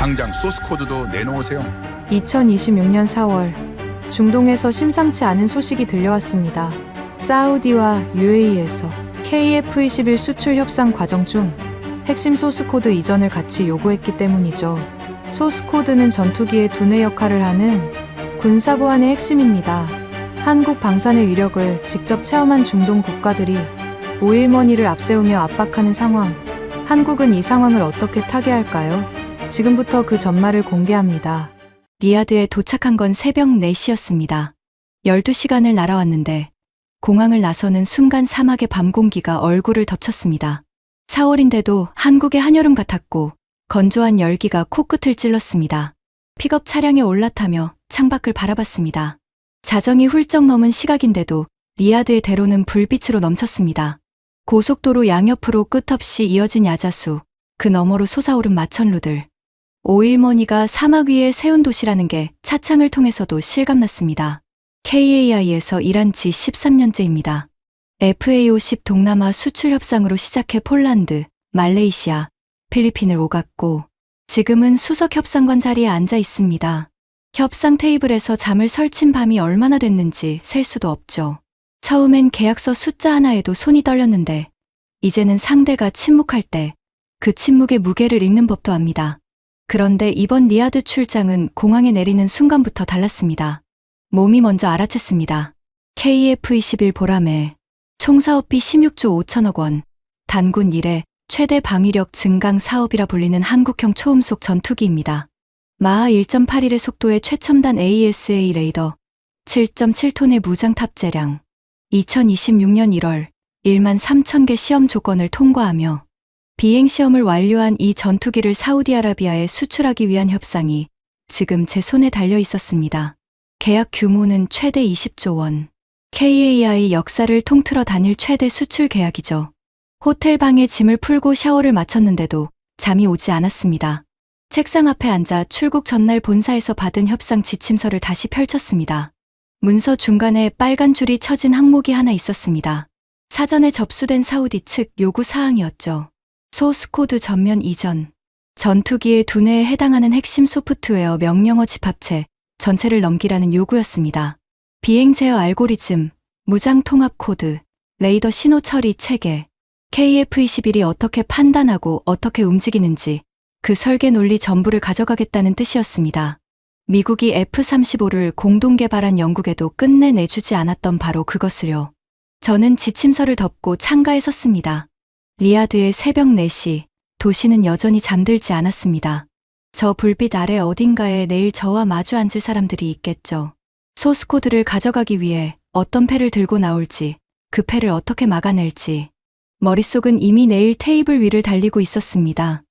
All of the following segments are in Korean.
당장 소스 코드도 내놓으세요. 2026년 4월 중동에서 심상치 않은 소식이 들려왔습니다. 사우디와 UAE에서 KF-21 수출 협상 과정 중 핵심 소스 코드 이전을 같이 요구했기 때문이죠. 소스 코드는 전투기의 두뇌 역할을 하는 군사 보안의 핵심입니다. 한국 방산의 위력을 직접 체험한 중동 국가들이 오일머니를 앞세우며 압박하는 상황. 한국은 이 상황을 어떻게 타개할까요? 지금부터 그 전말을 공개합니다. 리야드에 도착한 건 새벽 4시였습니다. 12시간을 날아왔는데 공항을 나서는 순간 사막의 밤 공기가 얼굴을 덮쳤습니다. 4월인데도 한국의 한여름 같았고 건조한 열기가 코끝을 찔렀습니다. 픽업 차량에 올라타며 창밖을 바라봤습니다. 자정이 훌쩍 넘은 시각인데도 리야드의 대로는 불빛으로 넘쳤습니다. 고속도로 양옆으로 끝없이 이어진 야자수, 그 너머로 솟아오른 마천루들. 오일머니가 사막 위에 세운 도시라는 게 차창을 통해서도 실감났습니다. KAI에서 일한 지 13년째입니다. FA50 동남아 수출 협상으로 시작해 폴란드, 말레이시아, 필리핀을 오갔고 지금은 수석 협상관 자리에 앉아 있습니다. 협상 테이블에서 잠을 설친 밤이 얼마나 됐는지 셀 수도 없죠. 처음엔 계약서 숫자 하나에도 손이 떨렸는데 이제는 상대가 침묵할 때 그 침묵의 무게를 읽는 법도 압니다. 그런데 이번 리야드 출장은 공항에 내리는 순간부터 달랐습니다. 몸이 먼저 알아챘습니다. KF-21 보람에 총사업비 16조 5천억 원, 단군 이래 최대 방위력 증강 사업이라 불리는 한국형 초음속 전투기입니다. 마하 1.81의 속도의 최첨단 AESA 레이더, 7.7톤의 무장 탑재량, 2026년 1월 1만 3천 개 시험 조건을 통과하며 비행 시험을 완료한 이 전투기를 사우디아라비아에 수출하기 위한 협상이 지금 제 손에 달려 있었습니다. 계약 규모는 최대 20조 원. KAI 역사를 통틀어 단일 최대 수출 계약이죠. 호텔 방에 짐을 풀고 샤워를 마쳤는데도 잠이 오지 않았습니다. 책상 앞에 앉아 출국 전날 본사에서 받은 협상 지침서를 다시 펼쳤습니다. 문서 중간에 빨간 줄이 쳐진 항목이 하나 있었습니다. 사전에 접수된 사우디 측 요구 사항이었죠. 소스코드 전면 이전. 전투기의 두뇌에 해당하는 핵심 소프트웨어 명령어 집합체 전체를 넘기라는 요구였습니다. 비행 제어 알고리즘, 무장 통합 코드, 레이더 신호 처리 체계, KF-21이 어떻게 판단하고 어떻게 움직이는지 그 설계 논리 전부를 가져가겠다는 뜻이었습니다. 미국이 F-35를 공동 개발한 영국에도 끝내 내주지 않았던 바로 그것을요. 저는 지침서를 덮고 창가에 섰습니다. 리야드의 새벽 4시, 도시는 여전히 잠들지 않았습니다. 저 불빛 아래 어딘가에 내일 저와 마주 앉을 사람들이 있겠죠. 소스코드를 가져가기 위해 어떤 패를 들고 나올지, 그 패를 어떻게 막아낼지. 머릿속은 이미 내일 테이블 위를 달리고 있었습니다.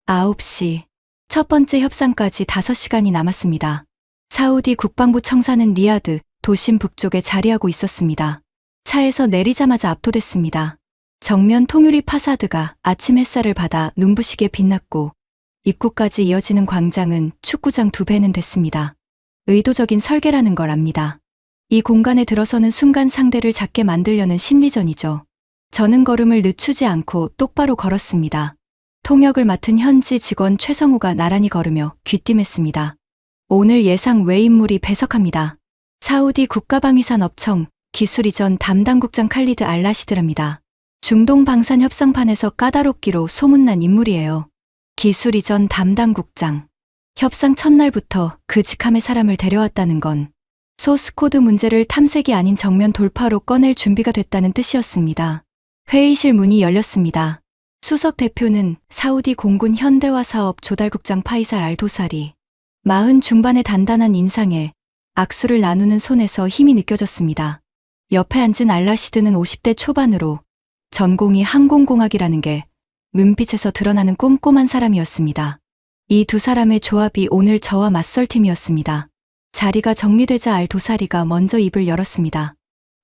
9시. 첫 번째 협상까지 5시간이 남았습니다. 사우디 국방부 청사는 리야드, 도심 북쪽에 자리하고 있었습니다. 차에서 내리자마자 압도됐습니다. 정면 통유리 파사드가 아침 햇살을 받아 눈부시게 빛났고 입구까지 이어지는 광장은 축구장 2배는 됐습니다. 의도적인 설계라는 걸 압니다. 이 공간에 들어서는 순간 상대를 작게 만들려는 심리전이죠. 저는 걸음을 늦추지 않고 똑바로 걸었습니다. 통역을 맡은 현지 직원 최성우가 나란히 걸으며 귀띔했습니다. 오늘 예상 외 인물이 배석합니다. 사우디 국가방위산업청 기술이전 담당국장 칼리드 알라시드랍니다. 중동 방산 협상판에서 까다롭기로 소문난 인물이에요. 기술이전 담당국장. 협상 첫날부터 그 직함의 사람을 데려왔다는 건 소스코드 문제를 탐색이 아닌 정면 돌파로 꺼낼 준비가 됐다는 뜻이었습니다. 회의실 문이 열렸습니다. 수석 대표는 사우디 공군 현대화 사업 조달국장 파이살 알도사리. 40 중반의 단단한 인상에 악수를 나누는 손에서 힘이 느껴졌습니다. 옆에 앉은 알라시드는 50대 초반으로 전공이 항공공학이라는 게 눈빛에서 드러나는 꼼꼼한 사람이었습니다. 이 두 사람의 조합이 오늘 저와 맞설 팀이었습니다. 자리가 정리되자 알도사리가 먼저 입을 열었습니다.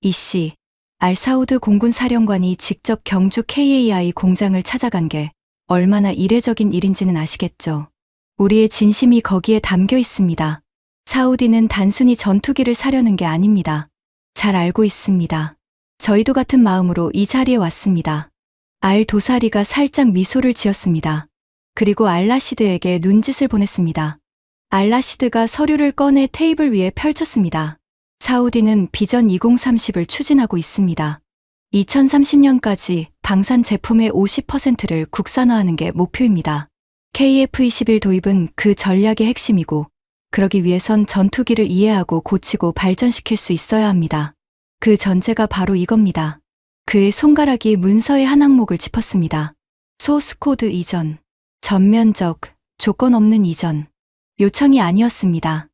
이씨, 알사우드 공군 사령관이 직접 경주 KAI 공장을 찾아간 게 얼마나 이례적인 일인지는 아시겠죠. 우리의 진심이 거기에 담겨 있습니다. 사우디는 단순히 전투기를 사려는 게 아닙니다. 잘 알고 있습니다. 저희도 같은 마음으로 이 자리에 왔습니다. 알 도사리가 살짝 미소를 지었습니다. 그리고 알라시드에게 눈짓을 보냈습니다. 알라시드가 서류를 꺼내 테이블 위에 펼쳤습니다. 사우디는 비전 2030을 추진하고 있습니다. 2030년까지 방산 제품의 50%를 국산화하는 게 목표입니다. KF-21 도입은 그 전략의 핵심이고, 그러기 위해선 전투기를 이해하고 고치고 발전시킬 수 있어야 합니다. 그 전제가 바로 이겁니다. 그의 손가락이 문서의 한 항목을 짚었습니다. 소스코드 이전. 전면적, 조건 없는 이전. 요청이 아니었습니다.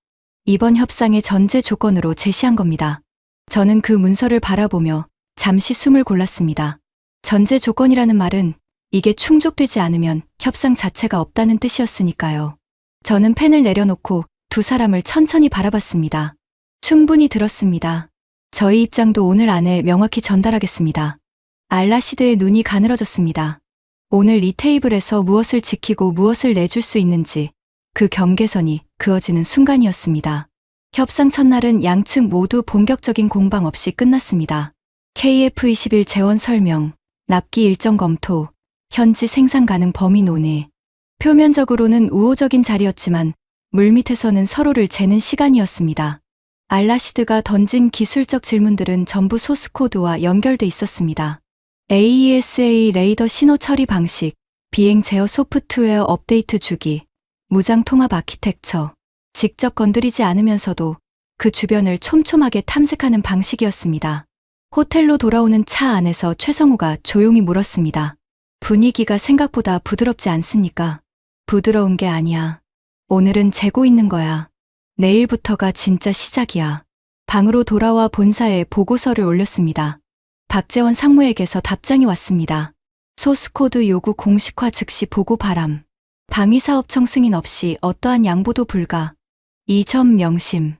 이번 협상의 전제 조건으로 제시한 겁니다. 저는 그 문서를 바라보며 잠시 숨을 골랐습니다. 전제 조건이라는 말은 이게 충족되지 않으면 협상 자체가 없다는 뜻이었으니까요. 저는 펜을 내려놓고 두 사람을 천천히 바라봤습니다. 충분히 들었습니다. 저희 입장도 오늘 안에 명확히 전달하겠습니다. 알라시드의 눈이 가늘어졌습니다. 오늘 이 테이블에서 무엇을 지키고 무엇을 내줄 수 있는지 그 경계선이 그어지는 순간이었습니다. 협상 첫날은 양측 모두 본격적인 공방 없이 끝났습니다. KF-21 재원 설명, 납기 일정 검토, 현지 생산 가능 범위 논의. 표면적으로는 우호적인 자리였지만 물밑에서는 서로를 재는 시간이었습니다. 알라시드가 던진 기술적 질문들은 전부 소스코드와 연결돼 있었습니다. AESA 레이더 신호 처리 방식, 비행 제어 소프트웨어 업데이트 주기, 무장 통합 아키텍처, 직접 건드리지 않으면서도 그 주변을 촘촘하게 탐색하는 방식이었습니다. 호텔로 돌아오는 차 안에서 최성우가 조용히 물었습니다. 분위기가 생각보다 부드럽지 않습니까? 부드러운 게 아니야. 오늘은 재고 있는 거야. 내일부터가 진짜 시작이야. 방으로 돌아와 본사에 보고서를 올렸습니다. 박재원 상무에게서 답장이 왔습니다. 소스코드 요구 공식화 즉시 보고 바람. 방위사업청 승인 없이 어떠한 양보도 불가. 이 점 명심.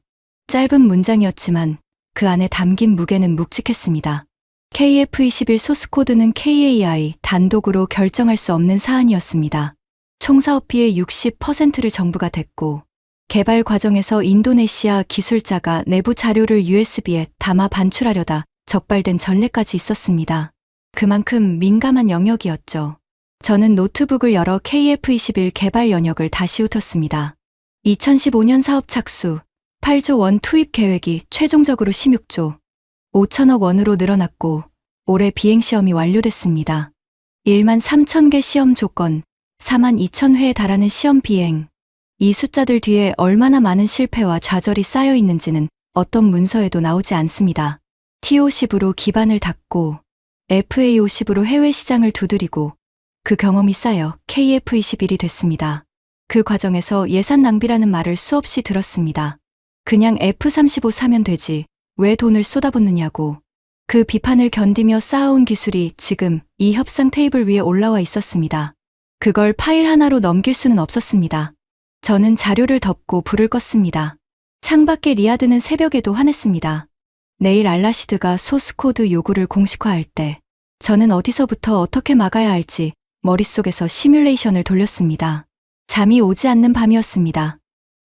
짧은 문장이었지만 그 안에 담긴 무게는 묵직했습니다. KF-21 소스코드는 KAI 단독으로 결정할 수 없는 사안이었습니다. 총사업비의 60%를 정부가 댔고, 개발 과정에서 인도네시아 기술자가 내부 자료를 USB에 담아 반출하려다 적발된 전례까지 있었습니다. 그만큼 민감한 영역이었죠. 저는 노트북을 열어 KF-21 개발 연역을 다시 훑었습니다. 2015년 사업 착수, 8조 원 투입 계획이 최종적으로 16조 5천억 원으로 늘어났고 올해 비행시험이 완료됐습니다. 1만 3천 개 시험 조건, 4만 2천 회에 달하는 시험 비행. 이 숫자들 뒤에 얼마나 많은 실패와 좌절이 쌓여 있는지는 어떤 문서에도 나오지 않습니다. T50으로 기반을 닦고 FA50으로 해외 시장을 두드리고 그 경험이 쌓여 KF-21이 됐습니다. 그 과정에서 예산 낭비라는 말을 수없이 들었습니다. 그냥 F-35 사면 되지 왜 돈을 쏟아붓느냐고. 그 비판을 견디며 쌓아온 기술이 지금 이 협상 테이블 위에 올라와 있었습니다. 그걸 파일 하나로 넘길 수는 없었습니다. 저는 자료를 덮고 불을 껐습니다. 창밖에 리아드는 새벽에도 화냈습니다. 내일 알라시드가 소스코드 요구를 공식화할 때 저는 어디서부터 어떻게 막아야 할지 머릿속에서 시뮬레이션을 돌렸습니다. 잠이 오지 않는 밤이었습니다.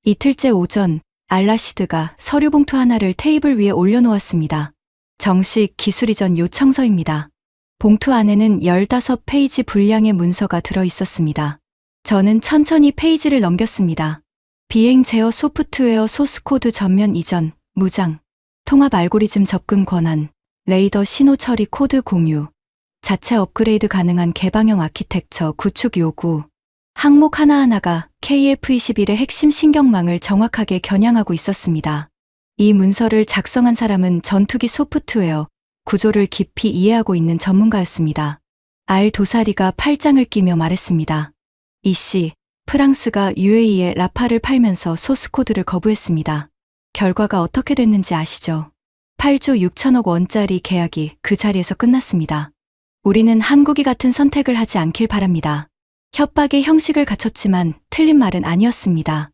이틀째 오전 알라시드가 서류 봉투 하나를 테이블 위에 올려놓았습니다. 정식 기술 이전 요청서입니다. 봉투 안에는 15페이지 분량의 문서가 들어 있었습니다. 저는 천천히 페이지를 넘겼습니다. 비행 제어 소프트웨어 소스코드 전면 이전, 무장, 통합 알고리즘 접근 권한, 레이더 신호 처리 코드 공유, 자체 업그레이드 가능한 개방형 아키텍처 구축 요구. 항목 하나하나가 KF-21의 핵심 신경망을 정확하게 겨냥하고 있었습니다. 이 문서를 작성한 사람은 전투기 소프트웨어, 구조를 깊이 이해하고 있는 전문가였습니다. 알 도사리가 팔짱을 끼며 말했습니다. 이씨, 프랑스가 UAE에 라파를 팔면서 소스코드를 거부했습니다. 결과가 어떻게 됐는지 아시죠? 8조 6천억 원짜리 계약이 그 자리에서 끝났습니다. 우리는 한국이 같은 선택을 하지 않길 바랍니다. 협박의 형식을 갖췄지만 틀린 말은 아니었습니다.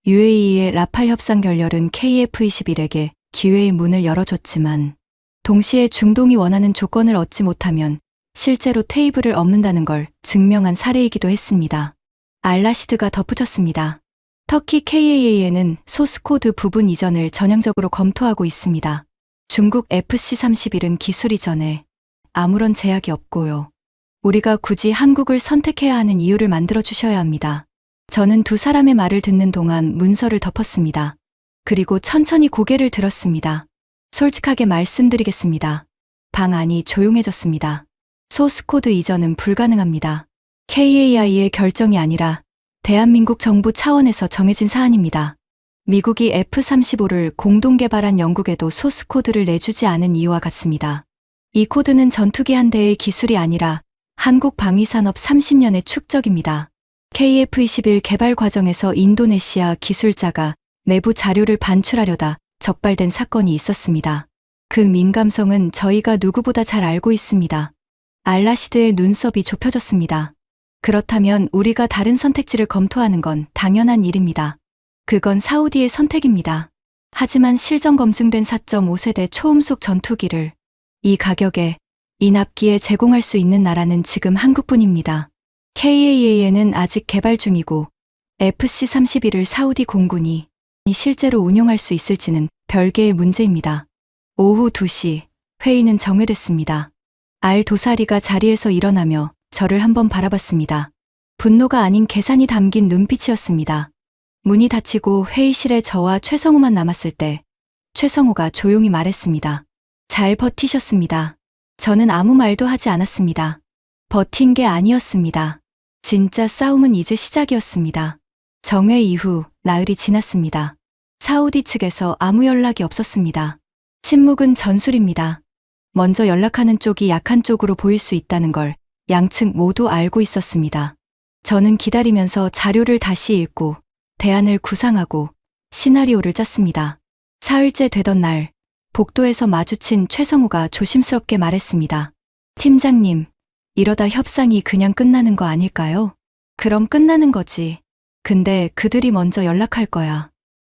UAE의 라팔 협상 결렬은 KF-21에게 기회의 문을 열어줬지만 동시에 중동이 원하는 조건을 얻지 못하면 실제로 테이블을 엎는다는 걸 증명한 사례이기도 했습니다. 알라시드가 덧붙였습니다. 터키 KAA에는 소스코드 부분 이전을 전향적으로 검토하고 있습니다. 중국 FC-31은 기술 이전에 아무런 제약이 없고요. 우리가 굳이 한국을 선택해야 하는 이유를 만들어 주셔야 합니다. 저는 두 사람의 말을 듣는 동안 문서를 덮었습니다. 그리고 천천히 고개를 들었습니다. 솔직하게 말씀드리겠습니다. 방 안이 조용해졌습니다. 소스코드 이전은 불가능합니다. KAI의 결정이 아니라 대한민국 정부 차원에서 정해진 사안입니다. 미국이 F-35를 공동 개발한 영국에도 소스 코드를 내주지 않은 이유와 같습니다. 이 코드는 전투기 한 대의 기술이 아니라 한국 방위산업 30년의 축적입니다. KF-21 개발 과정에서 인도네시아 기술자가 내부 자료를 반출하려다 적발된 사건이 있었습니다. 그 민감성은 저희가 누구보다 잘 알고 있습니다. 알라시드의 눈썹이 좁혀졌습니다. 그렇다면 우리가 다른 선택지를 검토하는 건 당연한 일입니다. 그건 사우디의 선택입니다. 하지만 실전 검증된 4.5세대 초음속 전투기를 이 가격에 이 납기에 제공할 수 있는 나라는 지금 한국뿐입니다. KAA는 아직 개발 중이고 FC-31을 사우디 공군이 실제로 운용할 수 있을지는 별개의 문제입니다. 오후 2시 회의는 정회됐습니다. 알 도사리가 자리에서 일어나며 저를 한번 바라봤습니다. 분노가 아닌 계산이 담긴 눈빛이었습니다. 문이 닫히고 회의실에 저와 최성우만 남았을 때 최성우가 조용히 말했습니다. 잘 버티셨습니다. 저는 아무 말도 하지 않았습니다. 버틴 게 아니었습니다. 진짜 싸움은 이제 시작이었습니다. 정회 이후 나흘이 지났습니다. 사우디 측에서 아무 연락이 없었습니다. 침묵은 전술입니다. 먼저 연락하는 쪽이 약한 쪽으로 보일 수 있다는 걸 양측 모두 알고 있었습니다. 저는 기다리면서 자료를 다시 읽고 대안을 구상하고 시나리오를 짰습니다. 사흘째 되던 날, 복도에서 마주친 최성우가 조심스럽게 말했습니다. 팀장님, 이러다 협상이 그냥 끝나는 거 아닐까요? 그럼 끝나는 거지. 근데 그들이 먼저 연락할 거야.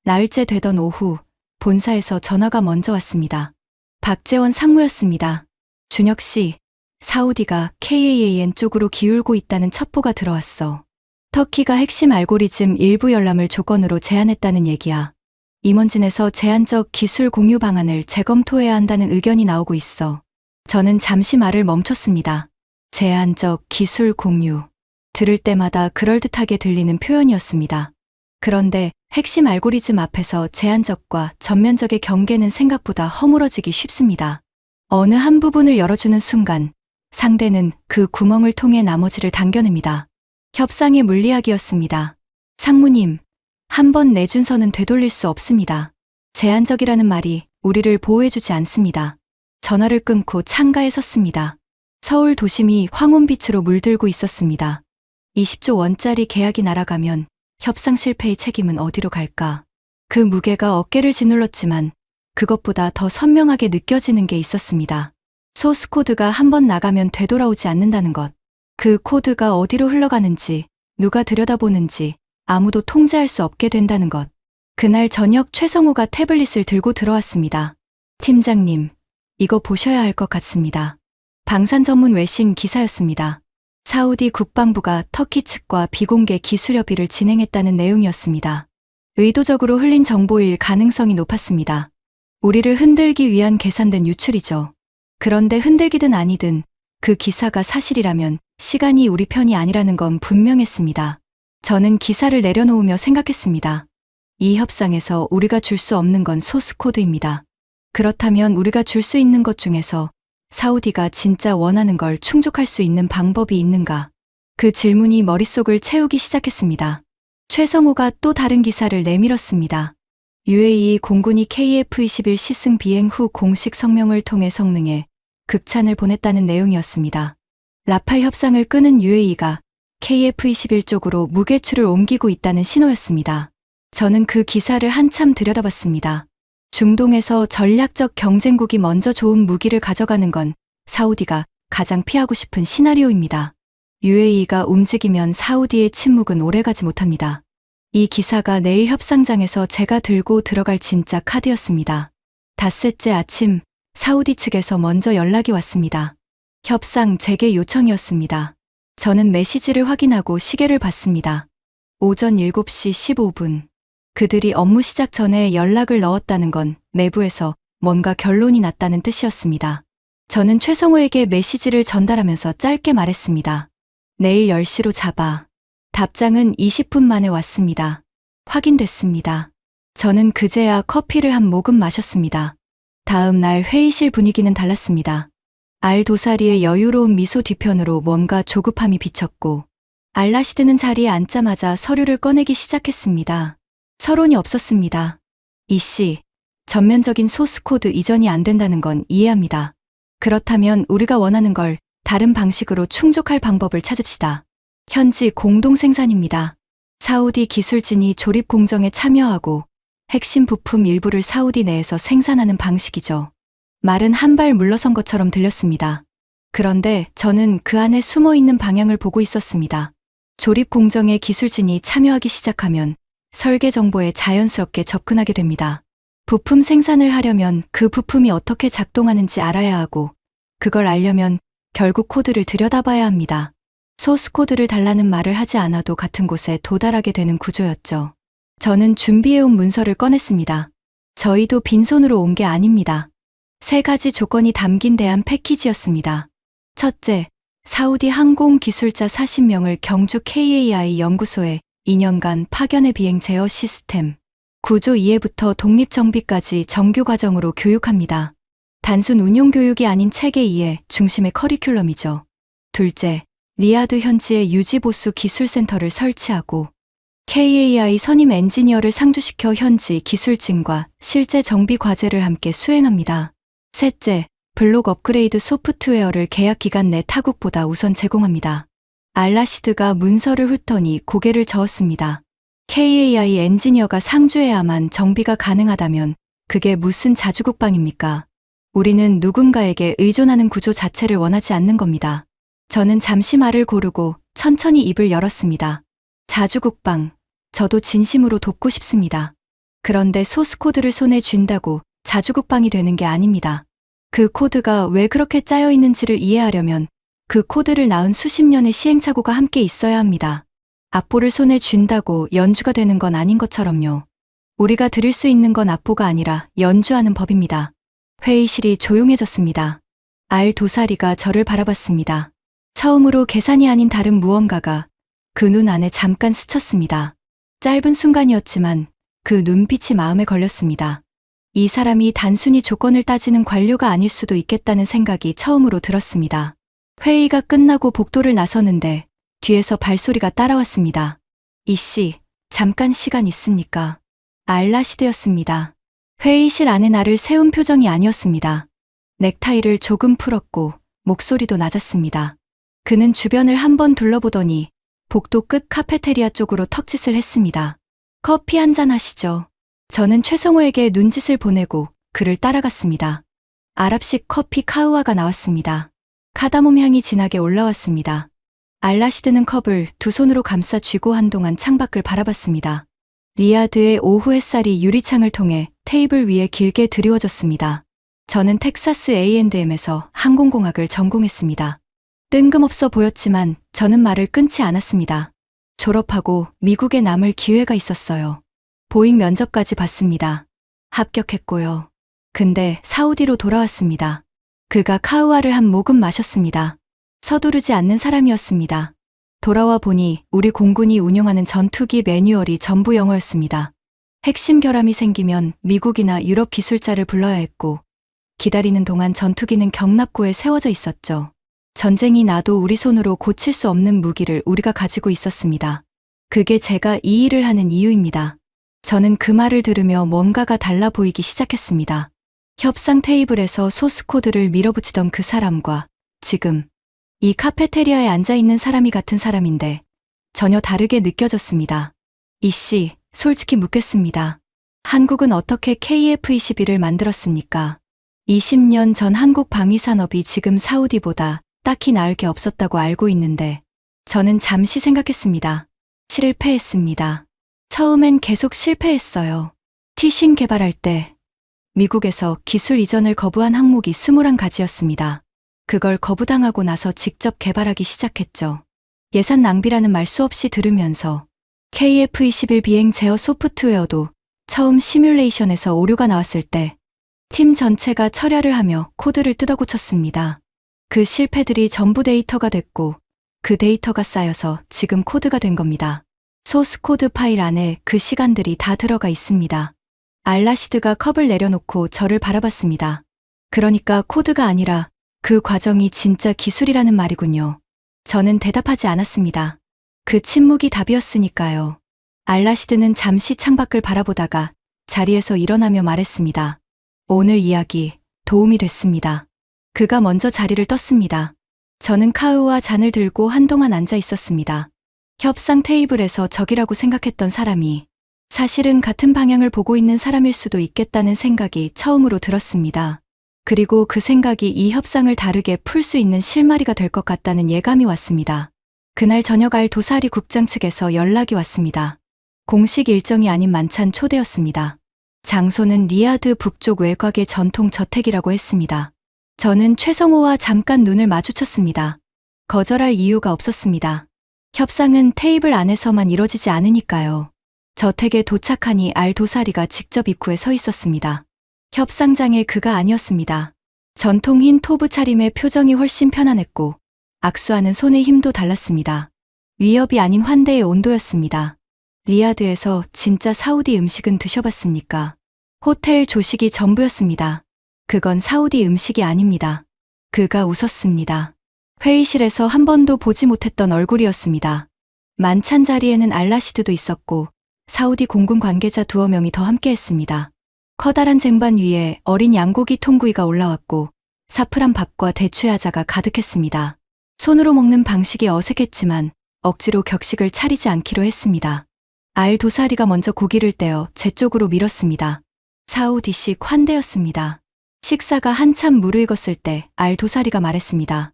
나흘째 되던 오후, 본사에서 전화가 먼저 왔습니다. 박재원 상무였습니다. 준혁 씨, 사우디가 KAAN 쪽으로 기울고 있다는 첩보가 들어왔어. 터키가 핵심 알고리즘 일부 열람을 조건으로 제안했다는 얘기야. 임원진에서 제한적 기술 공유 방안을 재검토해야 한다는 의견이 나오고 있어. 저는 잠시 말을 멈췄습니다. 제한적 기술 공유. 들을 때마다 그럴듯하게 들리는 표현이었습니다. 그런데 핵심 알고리즘 앞에서 제한적과 전면적의 경계는 생각보다 허물어지기 쉽습니다. 어느 한 부분을 열어주는 순간 상대는 그 구멍을 통해 나머지를 당겨냅니다. 협상의 물리학이었습니다. 상무님, 한 번 내준 선은 되돌릴 수 없습니다. 제한적이라는 말이 우리를 보호해주지 않습니다. 전화를 끊고 창가에 섰습니다. 서울 도심이 황혼빛으로 물들고 있었습니다. 20조 원짜리 계약이 날아가면 협상 실패의 책임은 어디로 갈까? 그 무게가 어깨를 짓눌렀지만 그것보다 더 선명하게 느껴지는 게 있었습니다. 소스 코드가 한 번 나가면 되돌아오지 않는다는 것. 그 코드가 어디로 흘러가는지, 누가 들여다보는지 아무도 통제할 수 없게 된다는 것. 그날 저녁 최성우가 태블릿을 들고 들어왔습니다. 팀장님, 이거 보셔야 할 것 같습니다. 방산 전문 외신 기사였습니다. 사우디 국방부가 터키 측과 비공개 기술 협의를 진행했다는 내용이었습니다. 의도적으로 흘린 정보일 가능성이 높았습니다. 우리를 흔들기 위한 계산된 유출이죠. 그런데 흔들기든 아니든 그 기사가 사실이라면 시간이 우리 편이 아니라는 건 분명했습니다. 저는 기사를 내려놓으며 생각했습니다. 이 협상에서 우리가 줄 수 없는 건 소스 코드입니다. 그렇다면 우리가 줄 수 있는 것 중에서 사우디가 진짜 원하는 걸 충족할 수 있는 방법이 있는가? 그 질문이 머릿속을 채우기 시작했습니다. 최성우가 또 다른 기사를 내밀었습니다. UAE 공군이 KF-21 시승 비행 후 공식 성명을 통해 성능에 극찬을 보냈다는 내용이었습니다. 라팔 협상을 끄는 UAE가 KF-21 쪽으로 무게추를 옮기고 있다는 신호였습니다. 저는 그 기사를 한참 들여다봤습니다. 중동에서 전략적 경쟁국이 먼저 좋은 무기를 가져가는 건 사우디가 가장 피하고 싶은 시나리오입니다. UAE가 움직이면 사우디의 침묵은 오래가지 못합니다. 이 기사가 내일 협상장에서 제가 들고 들어갈 진짜 카드였습니다. 닷새째 아침 사우디 측에서 먼저 연락이 왔습니다. 협상 재개 요청이었습니다. 저는 메시지를 확인하고 시계를 봤습니다. 오전 7시 15분. 그들이 업무 시작 전에 연락을 넣었다는 건 내부에서 뭔가 결론이 났다는 뜻이었습니다. 저는 최성호에게 메시지를 전달하면서 짧게 말했습니다. 내일 10시로 잡아. 답장은 20분 만에 왔습니다. 확인됐습니다. 저는 그제야 커피를 한 모금 마셨습니다. 다음 날 회의실 분위기는 달랐습니다. 알도사리의 여유로운 미소 뒤편으로 뭔가 조급함이 비쳤고, 알라시드는 자리에 앉자마자 서류를 꺼내기 시작했습니다. 서론이 없었습니다. 이씨, 전면적인 소스코드 이전이 안 된다는 건 이해합니다. 그렇다면 우리가 원하는 걸 다른 방식으로 충족할 방법을 찾읍시다. 현지 공동 생산입니다. 사우디 기술진이 조립 공정에 참여하고 핵심 부품 일부를 사우디 내에서 생산하는 방식이죠. 말은 한 발 물러선 것처럼 들렸습니다. 그런데 저는 그 안에 숨어 있는 방향을 보고 있었습니다. 조립 공정에 기술진이 참여하기 시작하면 설계 정보에 자연스럽게 접근하게 됩니다. 부품 생산을 하려면 그 부품이 어떻게 작동하는지 알아야 하고, 그걸 알려면 결국 코드를 들여다봐야 합니다. 소스 코드를 달라는 말을 하지 않아도 같은 곳에 도달하게 되는 구조였죠. 저는 준비해온 문서를 꺼냈습니다. 저희도 빈손으로 온 게 아닙니다. 3가지 조건이 담긴 대안 패키지였습니다. 첫째, 사우디 항공기술자 40명을 경주 KAI 연구소에 2년간 파견의 비행 제어 시스템, 구조 이해부터 독립정비까지 정규 과정으로 교육합니다. 단순 운용 교육이 아닌 체계 이해, 중심의 커리큘럼이죠. 둘째, 리야드 현지에 유지보수 기술센터를 설치하고 KAI 선임 엔지니어를 상주시켜 현지 기술진과 실제 정비 과제를 함께 수행합니다. 셋째, 블록 업그레이드 소프트웨어를 계약 기간 내 타국보다 우선 제공합니다. 알라시드가 문서를 훑더니 고개를 저었습니다. KAI 엔지니어가 상주해야만 정비가 가능하다면 그게 무슨 자주국방입니까? 우리는 누군가에게 의존하는 구조 자체를 원하지 않는 겁니다. 저는 잠시 말을 고르고 천천히 입을 열었습니다. 자주국방, 저도 진심으로 돕고 싶습니다. 그런데 소스코드를 손에 쥔다고 자주국방이 되는 게 아닙니다. 그 코드가 왜 그렇게 짜여 있는지를 이해하려면 그 코드를 낳은 수십 년의 시행착오가 함께 있어야 합니다. 악보를 손에 쥔다고 연주가 되는 건 아닌 것처럼요. 우리가 드릴 수 있는 건 악보가 아니라 연주하는 법입니다. 회의실이 조용해졌습니다. 알 도사리가 저를 바라봤습니다. 처음으로 계산이 아닌 다른 무언가가 그 눈 안에 잠깐 스쳤습니다. 짧은 순간이었지만 그 눈빛이 마음에 걸렸습니다. 이 사람이 단순히 조건을 따지는 관료가 아닐 수도 있겠다는 생각이 처음으로 들었습니다. 회의가 끝나고 복도를 나서는데 뒤에서 발소리가 따라왔습니다. 이씨, 잠깐 시간 있습니까? 알라시드였습니다. 회의실 안에 나를 세운 표정이 아니었습니다. 넥타이를 조금 풀었고 목소리도 낮았습니다. 그는 주변을 한번 둘러보더니 복도 끝 카페테리아 쪽으로 턱짓을 했습니다. 커피 한잔 하시죠. 저는 최성호에게 눈짓을 보내고 그를 따라갔습니다. 아랍식 커피 카우아가 나왔습니다. 카다몬 향이 진하게 올라왔습니다. 알라시드는 컵을 두 손으로 감싸 쥐고 한동안 창밖을 바라봤습니다. 리야드의 오후 햇살이 유리창을 통해 테이블 위에 길게 드리워졌습니다. 저는 텍사스 A&M에서 항공공학을 전공했습니다. 뜬금없어 보였지만 저는 말을 끊지 않았습니다. 졸업하고 미국에 남을 기회가 있었어요. 보잉 면접까지 봤습니다. 합격했고요. 근데 사우디로 돌아왔습니다. 그가 카우아를 한 모금 마셨습니다. 서두르지 않는 사람이었습니다. 돌아와 보니 우리 공군이 운용하는 전투기 매뉴얼이 전부 영어였습니다. 핵심 결함이 생기면 미국이나 유럽 기술자를 불러야 했고, 기다리는 동안 전투기는 경납고에 세워져 있었죠. 전쟁이 나도 우리 손으로 고칠 수 없는 무기를 우리가 가지고 있었습니다. 그게 제가 이 일을 하는 이유입니다. 저는 그 말을 들으며 뭔가가 달라 보이기 시작했습니다. 협상 테이블에서 소스 코드를 밀어붙이던 그 사람과 지금 이 카페테리아에 앉아있는 사람이 같은 사람인데 전혀 다르게 느껴졌습니다. 이씨, 솔직히 묻겠습니다. 한국은 어떻게 KF-21을 만들었습니까? 20년 전 한국 방위산업이 지금 사우디보다 딱히 나을 게 없었다고 알고 있는데 저는 잠시 생각했습니다. 실패했습니다. 처음엔 계속 실패했어요. 티신 개발할 때 미국에서 기술 이전을 거부한 항목이 21가지였습니다. 그걸 거부당하고 나서 직접 개발하기 시작했죠. 예산 낭비라는 말 수없이 들으면서 KF-21 비행 제어 소프트웨어도 처음 시뮬레이션에서 오류가 나왔을 때 팀 전체가 철야를 하며 코드를 뜯어 고쳤습니다. 그 실패들이 전부 데이터가 됐고 그 데이터가 쌓여서 지금 코드가 된 겁니다. 소스 코드 파일 안에 그 시간들이 다 들어가 있습니다. 알라시드가 컵을 내려놓고 저를 바라봤습니다. 그러니까 코드가 아니라 그 과정이 진짜 기술이라는 말이군요. 저는 대답하지 않았습니다. 그 침묵이 답이었으니까요. 알라시드는 잠시 창밖을 바라보다가 자리에서 일어나며 말했습니다. 오늘 이야기 도움이 됐습니다. 그가 먼저 자리를 떴습니다. 저는 카우와 잔을 들고 한동안 앉아 있었습니다. 협상 테이블에서 적이라고 생각했던 사람이 사실은 같은 방향을 보고 있는 사람일 수도 있겠다는 생각이 처음으로 들었습니다. 그리고 그 생각이 이 협상을 다르게 풀 수 있는 실마리가 될 것 같다는 예감이 왔습니다. 그날 저녁 알 도사리 국장 측에서 연락이 왔습니다. 공식 일정이 아닌 만찬 초대였습니다. 장소는 리야드 북쪽 외곽의 전통 저택이라고 했습니다. 저는 최성호와 잠깐 눈을 마주쳤습니다. 거절할 이유가 없었습니다. 협상은 테이블 안에서만 이뤄지지 않으니까요. 저택에 도착하니 알 도사리가 직접 입구에 서 있었습니다. 협상장에 그가 아니었습니다. 전통 흰 토브 차림의 표정이 훨씬 편안했고 악수하는 손의 힘도 달랐습니다. 위협이 아닌 환대의 온도였습니다. 리야드에서 진짜 사우디 음식은 드셔봤습니까? 호텔 조식이 전부였습니다. 그건 사우디 음식이 아닙니다. 그가 웃었습니다. 회의실에서 한 번도 보지 못했던 얼굴이었습니다. 만찬 자리에는 알라시드도 있었고 사우디 공군 관계자 2명이 더 함께했습니다. 커다란 쟁반 위에 어린 양고기 통구이가 올라왔고 사프란 밥과 대추야자가 가득했습니다. 손으로 먹는 방식이 어색했지만 억지로 격식을 차리지 않기로 했습니다. 알 도사리가 먼저 고기를 떼어 제 쪽으로 밀었습니다. 사우디식 환대였습니다. 식사가 한참 무르익었을 때 알 도사리가 말했습니다.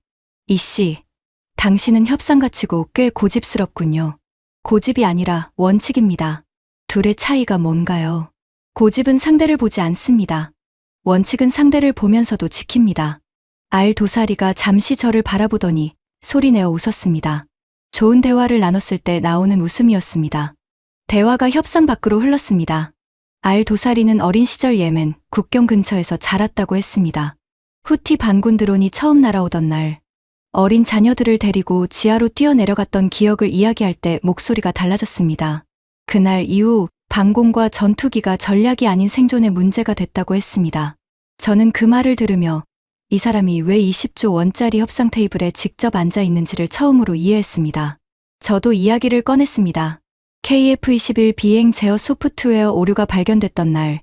이씨, 당신은 협상가치고 꽤 고집스럽군요. 고집이 아니라 원칙입니다. 둘의 차이가 뭔가요? 고집은 상대를 보지 않습니다. 원칙은 상대를 보면서도 지킵니다. 알 도사리가 잠시 저를 바라보더니 소리내어 웃었습니다. 좋은 대화를 나눴을 때 나오는 웃음이었습니다. 대화가 협상 밖으로 흘렀습니다. 알 도사리는 어린 시절 예멘, 국경 근처에서 자랐다고 했습니다. 후티 반군 드론이 처음 날아오던 날, 어린 자녀들을 데리고 지하로 뛰어내려갔던 기억을 이야기할 때 목소리가 달라졌습니다. 그날 이후 방공과 전투기가 전략이 아닌 생존의 문제가 됐다고 했습니다. 저는 그 말을 들으며 이 사람이 왜 20조 원짜리 협상 테이블에 직접 앉아 있는지를 처음으로 이해했습니다. 저도 이야기를 꺼냈습니다. KF-21 비행 제어 소프트웨어 오류가 발견됐던 날,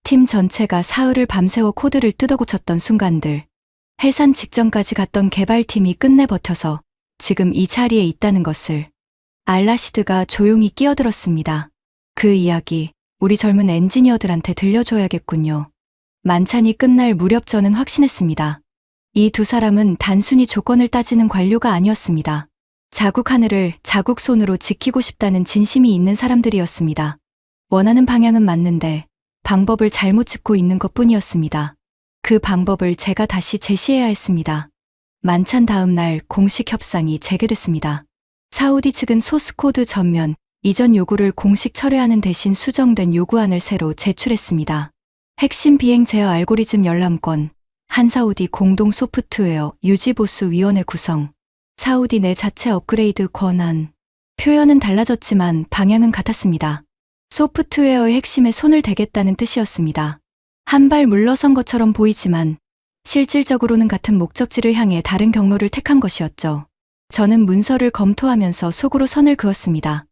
팀 전체가 사흘을 밤새워 코드를 뜯어 고쳤던 순간들, 해산 직전까지 갔던 개발팀이 끝내 버텨서 지금 이 자리에 있다는 것을 알라시드가 조용히 끼어들었습니다. 그 이야기, 우리 젊은 엔지니어들한테 들려줘야겠군요. 만찬이 끝날 무렵 저는 확신했습니다. 이 두 사람은 단순히 조건을 따지는 관료가 아니었습니다. 자국 하늘을 자국 손으로 지키고 싶다는 진심이 있는 사람들이었습니다. 원하는 방향은 맞는데 방법을 잘못 짚고 있는 것뿐이었습니다. 그 방법을 제가 다시 제시해야 했습니다. 만찬 다음 날 공식 협상이 재개됐습니다. 사우디 측은 소스코드 전면, 이전 요구를 공식 철회하는 대신 수정된 요구안을 새로 제출했습니다. 핵심 비행 제어 알고리즘 열람권, 한사우디 공동 소프트웨어 유지보수 위원회 구성, 사우디 내 자체 업그레이드 권한. 표현은 달라졌지만 방향은 같았습니다. 소프트웨어의 핵심에 손을 대겠다는 뜻이었습니다. 한 발 물러선 것처럼 보이지만 실질적으로는 같은 목적지를 향해 다른 경로를 택한 것이었죠. 저는 문서를 검토하면서 속으로 선을 그었습니다.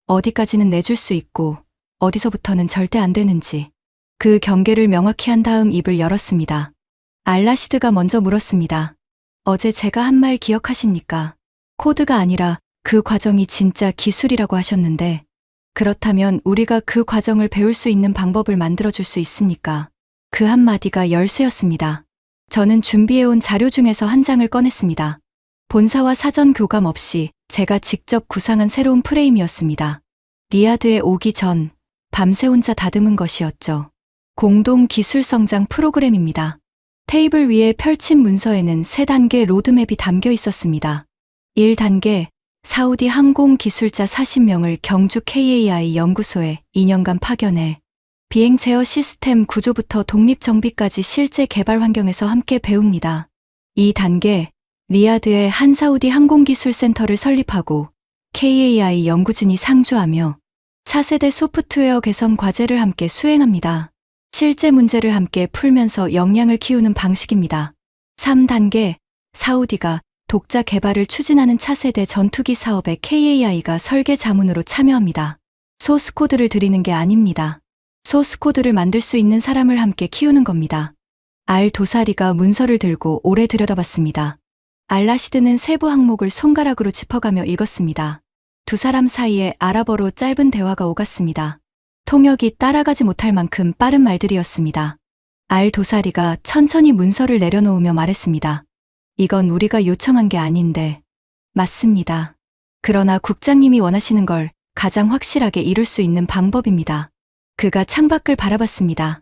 어디까지는 내줄 수 있고 어디서부터는 절대 안 되는지. 그 경계를 명확히 한 다음 입을 열었습니다. 알라시드가 먼저 물었습니다. 어제 제가 한 말 기억하십니까? 코드가 아니라 그 과정이 진짜 기술이라고 하셨는데 그렇다면 우리가 그 과정을 배울 수 있는 방법을 만들어줄 수 있습니까? 그 한마디가 열쇠였습니다. 저는 준비해온 자료 중에서 한 장을 꺼냈습니다. 본사와 사전 교감 없이 제가 직접 구상한 새로운 프레임이었습니다. 리야드에 오기 전 밤새 혼자 다듬은 것이었죠. 공동 기술 성장 프로그램입니다. 테이블 위에 펼친 문서에는 3단계 로드맵이 담겨 있었습니다. 1단계, 사우디 항공 기술자 40명을 경주 KAI 연구소에 2년간 파견해 비행 제어 시스템 구조부터 독립 정비까지 실제 개발 환경에서 함께 배웁니다. 이 단계, 리야드에 한 사우디 항공기술센터를 설립하고 KAI 연구진이 상주하며 차세대 소프트웨어 개선 과제를 함께 수행합니다. 실제 문제를 함께 풀면서 역량을 키우는 방식입니다. 3단계, 사우디가 독자 개발을 추진하는 차세대 전투기 사업에 KAI가 설계 자문으로 참여합니다. 소스코드를 드리는 게 아닙니다. 소스코드를 만들 수 있는 사람을 함께 키우는 겁니다. 알 도사리가 문서를 들고 오래 들여다봤습니다. 알라시드는 세부 항목을 손가락으로 짚어가며 읽었습니다. 두 사람 사이에 아랍어로 짧은 대화가 오갔습니다. 통역이 따라가지 못할 만큼 빠른 말들이었습니다. 알 도사리가 천천히 문서를 내려놓으며 말했습니다. 이건 우리가 요청한 게 아닌데. 맞습니다. 그러나 국장님이 원하시는 걸 가장 확실하게 이룰 수 있는 방법입니다. 그가 창밖을 바라봤습니다.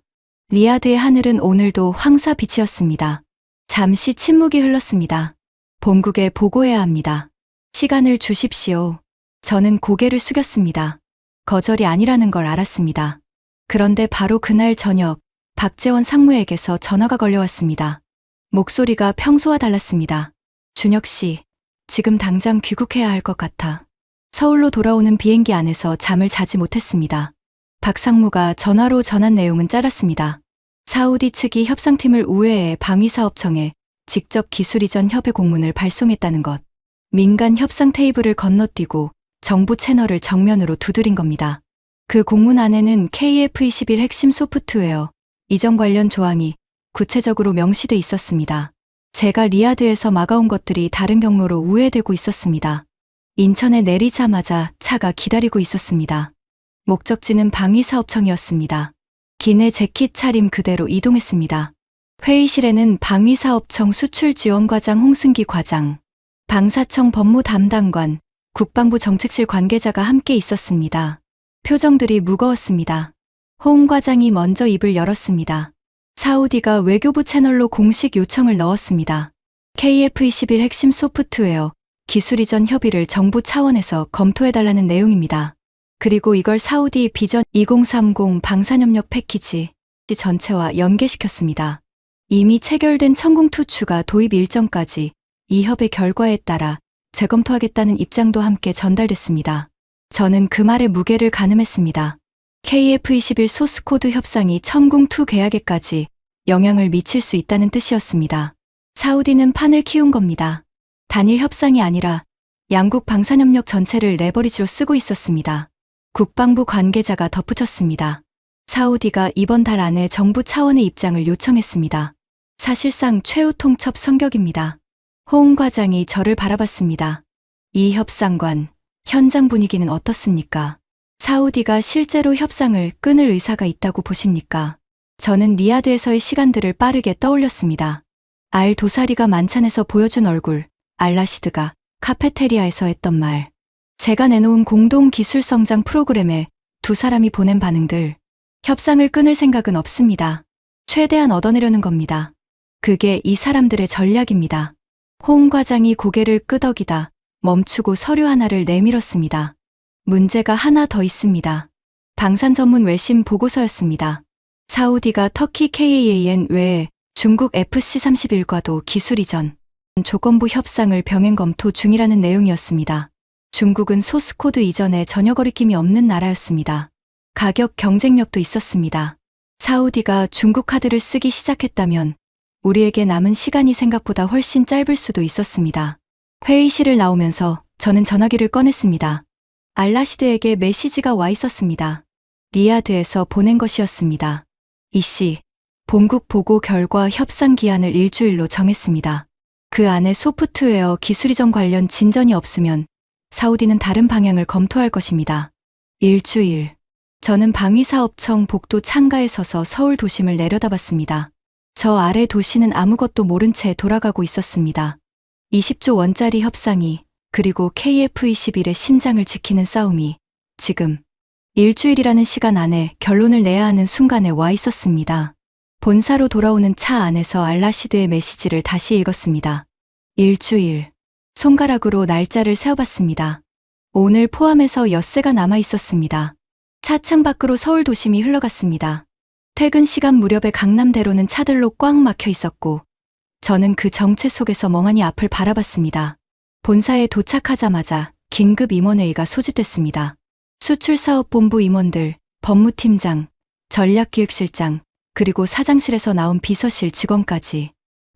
리야드의 하늘은 오늘도 황사빛이었습니다. 잠시 침묵이 흘렀습니다. 본국에 보고해야 합니다. 시간을 주십시오. 저는 고개를 숙였습니다. 거절이 아니라는 걸 알았습니다. 그런데 바로 그날 저녁, 박재원 상무에게서 전화가 걸려왔습니다. 목소리가 평소와 달랐습니다. 준혁 씨, 지금 당장 귀국해야 할 것 같아. 서울로 돌아오는 비행기 안에서 잠을 자지 못했습니다. 박 상무가 전화로 전한 내용은 짧았습니다. 사우디 측이 협상팀을 우회해 방위사업청에 직접 기술 이전 협의 공문을 발송했다는 것. 민간 협상 테이블을 건너뛰고 정부 채널을 정면으로 두드린 겁니다. 그 공문 안에는 KF-21 핵심 소프트웨어 이전 관련 조항이 구체적으로 명시돼 있었습니다. 제가 리야드에서 막아온 것들이 다른 경로로 우회되고 있었습니다. 인천에 내리자마자 차가 기다리고 있었습니다. 목적지는 방위사업청이었습니다. 기내 재킷 차림 그대로 이동했습니다. 회의실에는 방위사업청 수출지원과장 홍승기 과장, 방사청 법무 담당관, 국방부 정책실 관계자가 함께 있었습니다. 표정들이 무거웠습니다. 홍 과장이 먼저 입을 열었습니다. 사우디가 외교부 채널로 공식 요청을 넣었습니다. KF-21 핵심 소프트웨어 기술 이전 협의를 정부 차원에서 검토해달라는 내용입니다. 그리고 이걸 사우디 비전 2030 방산협력 패키지 전체와 연계시켰습니다. 이미 체결된 천궁2 추가 도입 일정까지 이 협의 결과에 따라 재검토하겠다는 입장도 함께 전달됐습니다. 저는 그 말의 무게를 가늠했습니다. KF-21 소스코드 협상이 천궁2 계약에까지 영향을 미칠 수 있다는 뜻이었습니다. 사우디는 판을 키운 겁니다. 단일 협상이 아니라 양국 방산협력 전체를 레버리지로 쓰고 있었습니다. 국방부 관계자가 덧붙였습니다. 사우디가 이번 달 안에 정부 차원의 입장을 요청했습니다. 사실상 최후 통첩 성격입니다. 홍 과장이 저를 바라봤습니다. 이 협상관, 현장 분위기는 어떻습니까? 사우디가 실제로 협상을 끊을 의사가 있다고 보십니까? 저는 리야드에서의 시간들을 빠르게 떠올렸습니다. 알 도사리가 만찬에서 보여준 얼굴, 알라시드가 카페테리아에서 했던 말, 제가 내놓은 공동 기술 성장 프로그램에 두 사람이 보낸 반응들, 협상을 끊을 생각은 없습니다. 최대한 얻어내려는 겁니다. 그게 이 사람들의 전략입니다. 홍 과장이 고개를 끄덕이다 멈추고 서류 하나를 내밀었습니다. 문제가 하나 더 있습니다. 방산 전문 외신 보고서였습니다. 사우디가 터키 KAAN 외에 중국 FC-31과도 기술 이전, 조건부 협상을 병행 검토 중이라는 내용이었습니다. 중국은 소스코드 이전에 전혀 거리낌이 없는 나라였습니다. 가격 경쟁력도 있었습니다. 사우디가 중국 카드를 쓰기 시작했다면 우리에게 남은 시간이 생각보다 훨씬 짧을 수도 있었습니다. 회의실을 나오면서 저는 전화기를 꺼냈습니다. 알라시드에게 메시지가 와 있었습니다. 리야드에서 보낸 것이었습니다. 이씨, 본국 보고 결과 협상 기한을 일주일로 정했습니다. 그 안에 소프트웨어 기술 이전 관련 진전이 없으면 사우디는 다른 방향을 검토할 것입니다. 일주일. 저는 방위사업청 복도 창가에 서서 서울 도심을 내려다봤습니다. 저 아래 도시는 아무것도 모른 채 돌아가고 있었습니다. 20조 원짜리 협상이, 그리고 KF-21의 심장을 지키는 싸움이 지금 일주일이라는 시간 안에 결론을 내야 하는 순간에 와 있었습니다. 본사로 돌아오는 차 안에서 알라시드의 메시지를 다시 읽었습니다. 일주일. 손가락으로 날짜를 세어봤습니다. 오늘 포함해서 엿새가 남아 있었습니다. 차층 밖으로 서울 도심이 흘러갔습니다. 퇴근 시간 무렵에 강남대로는 차들로 꽉 막혀 있었고 저는 그 정체 속에서 멍하니 앞을 바라봤습니다. 본사에 도착하자마자 긴급 임원회의가 소집됐습니다. 수출사업본부 임원들, 법무팀장, 전략기획실장, 그리고 사장실에서 나온 비서실 직원까지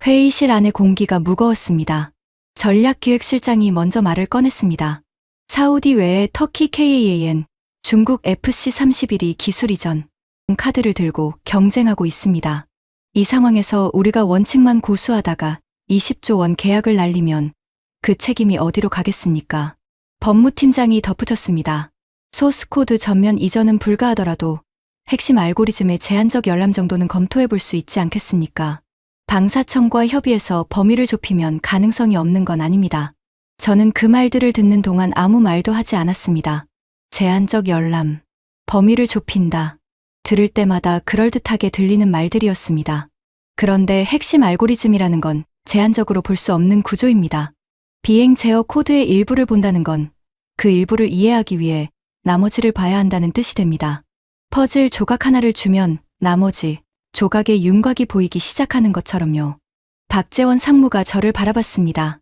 회의실 안의 공기가 무거웠습니다. 전략기획실장이 먼저 말을 꺼냈습니다. 사우디 외에 터키 KAAN, 중국 FC31이 기술 이전 카드를 들고 경쟁하고 있습니다. 이 상황에서 우리가 원칙만 고수하다가 20조 원 계약을 날리면 그 책임이 어디로 가겠습니까? 법무팀장이 덧붙였습니다. 소스코드 전면 이전은 불가하더라도 핵심 알고리즘의 제한적 열람 정도는 검토해 볼 수 있지 않겠습니까? 방사청과 협의해서 범위를 좁히면 가능성이 없는 건 아닙니다. 저는 그 말들을 듣는 동안 아무 말도 하지 않았습니다. 제한적 열람, 범위를 좁힌다. 들을 때마다 그럴듯하게 들리는 말들이었습니다. 그런데 핵심 알고리즘이라는 건 제한적으로 볼 수 없는 구조입니다. 비행 제어 코드의 일부를 본다는 건 그 일부를 이해하기 위해 나머지를 봐야 한다는 뜻이 됩니다. 퍼즐 조각 하나를 주면 나머지 조각의 윤곽이 보이기 시작하는 것처럼요. 박재원 상무가 저를 바라봤습니다.